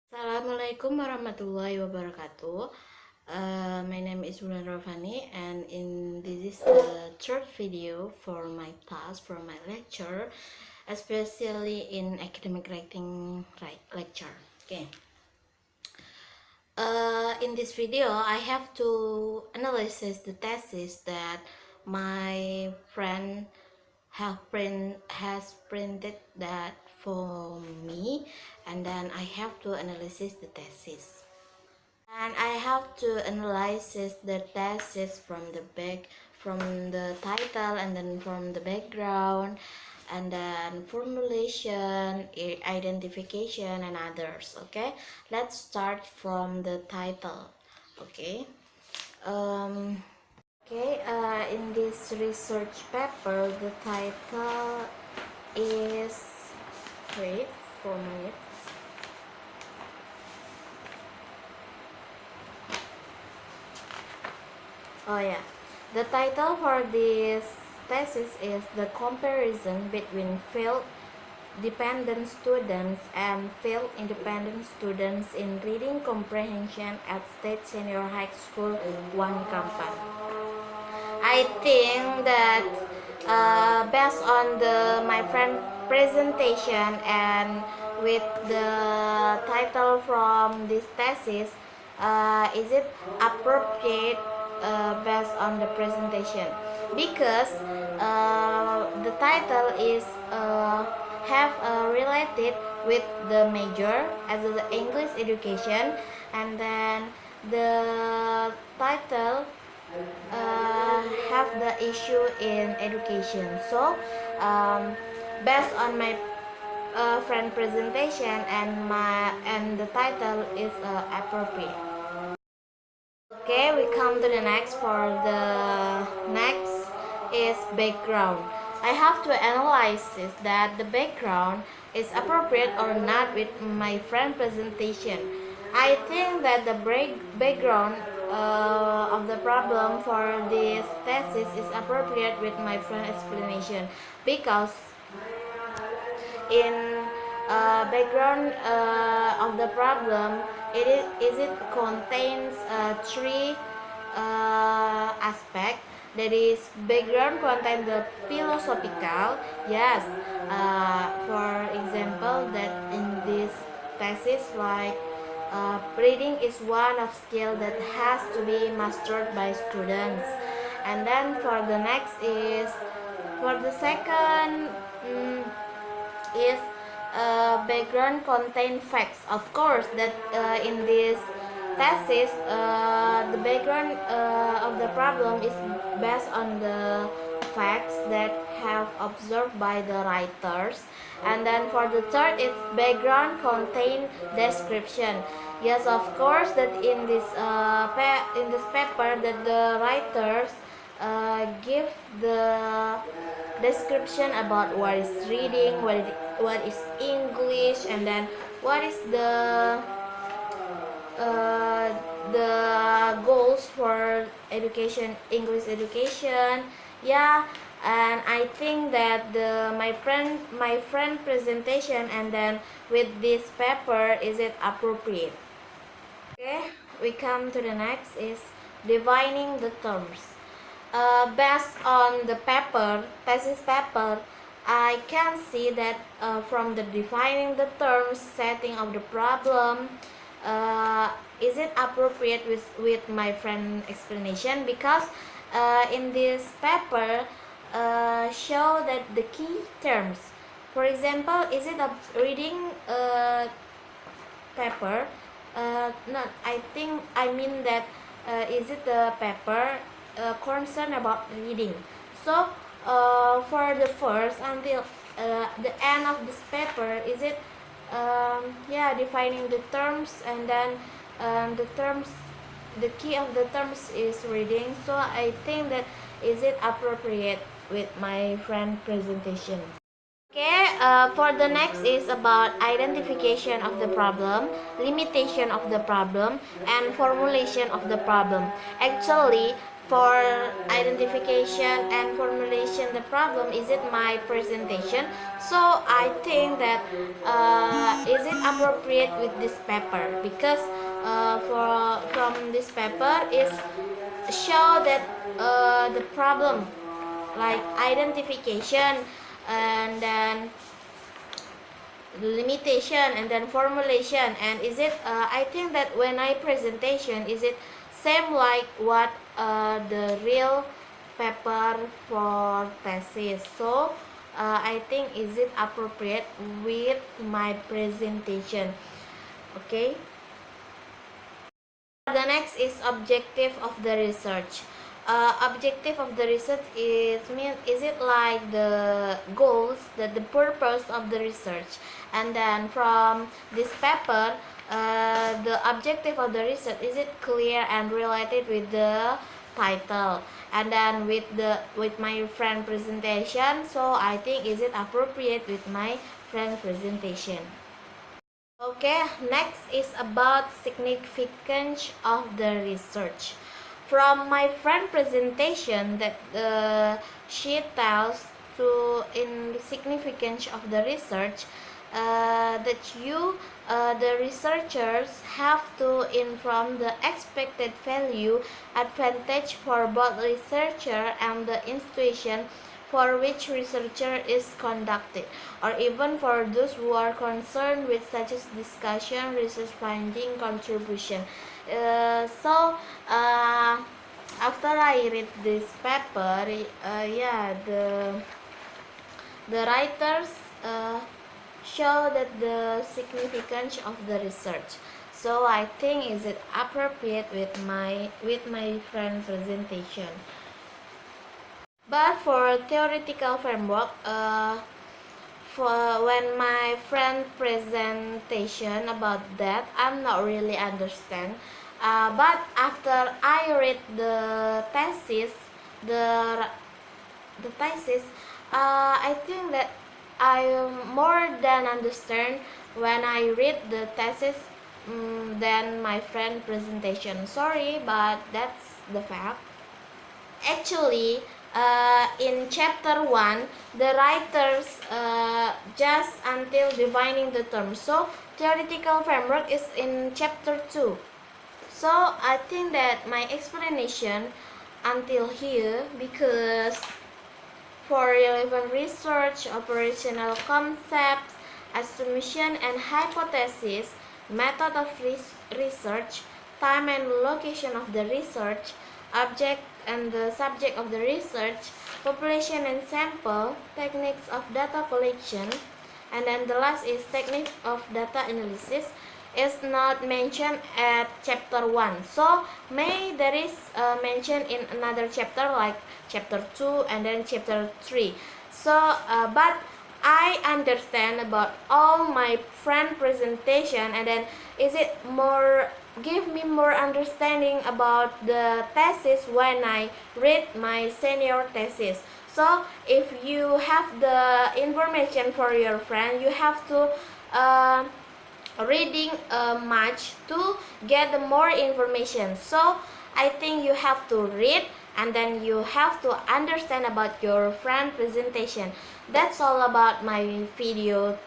Assalamualaikum warahmatullahi wabarakatuh. My name is Wulan Rahma Fanni, and this is the third video for my class, for my lecture, especially in academic writing lecture. Okay. In this video, I have to analyze the thesis that my friend has printed that for me, and then I have to analyze the thesis. And I have to analyze the thesis from the title, and then from the background, and then formulation, identification, and others. Okay, let's start from the title. Okay. In this research paper, the title is, wait for a minute. Oh yeah, the title for this thesis is The Comparison Between Field Dependent Students and Field Independent Students in Reading Comprehension at State Senior High School 1 Kampan. I think that based on my friend presentation and with the title from this thesis, is it appropriate based on the presentation? Because the title is have related with the major as the English education, and then the title have the issue in education. So based on my friend presentation and the title is appropriate. Okay, we come to the next. For the next is background. I have to analyze that the background is appropriate or not with my friend presentation. I think that the background of the problem for this thesis is appropriate with my friend explanation, because in background of the problem, it contains three aspects. That is, background contains the philosophical. Yes, for example, that in this thesis, like reading is one of skill that has to be mastered by students. And then for the next is, for the second is background contain facts. Of course, that in this thesis, the background of the problem is based on the facts that have observed by the writers. And then for the third, its background contain description. Yes, of course, that in this paper, that the writers give the description about what is reading, what is English, and then what is the goals for education, English education. Yeah, and I think that my friend presentation and then with this paper, is it appropriate? Okay, we come to the next is defining the terms. Based on the thesis paper, I can see that from the defining the terms, setting of the problem, is it appropriate with my friend explanation? Because in this paper show that the key terms. For example, is it a reading paper? Not. I mean that is it the paper concern about reading. So for the first until the end of this paper, is it defining the terms, and then the key of the terms is reading. So I think that is it appropriate with my friend presentation. Okay, for the next is about identification of the problem, limitation of the problem, and formulation of the problem. Actually, for identification and formulation the problem, is it my presentation? So I think that is it appropriate with this paper, because from this paper is show that the problem like identification, and then limitation, and then formulation. And is it I think that when I presentation, is it same like what the real paper for thesis? So I think is it appropriate with my presentation. Okay, the next is objective of the research. Objective of the research is it like the goals, the purpose of the research. And then from this paper, the objective of the research, is it clear and related with the title. And then with my friend presentation, so I think is it appropriate with my friend presentation. Okay, next is about significance of the research. From my friend presentation, that she tells to in the significance of the research, that the researchers have to inform the expected value advantage for both researcher and the institution for which researcher is conducted, or even for those who are concerned with such as discussion, research finding, contribution. After I read this paper, the writers show that the significance of the research. So I think is it appropriate with my friend presentation. But for theoretical framework, for when my friend presentation about that, I'm not really understand. But after I read the thesis, I think that I more than understand when I read the thesis than my friend presentation. Sorry, but that's the fact. Actually, in chapter 1, the writers just until defining the term. So theoretical framework is in chapter 2. So I think that my explanation until here, because for relevant research, operational concepts, assumption and hypothesis, method of research, time and location of the research, object and the subject of the research, population and sample, techniques of data collection, and then the last is technique of data analysis, is not mentioned at chapter 1. So there is mentioned in another chapter like chapter 2 and then chapter 3. So but I understand about all my friend presentation, and then is it more give me more understanding about the thesis when I read my senior thesis. So if you have the information for your friend, you have to reading much to get the more information. So I think you have to read, and then you have to understand about your friend presentation. That's all about my video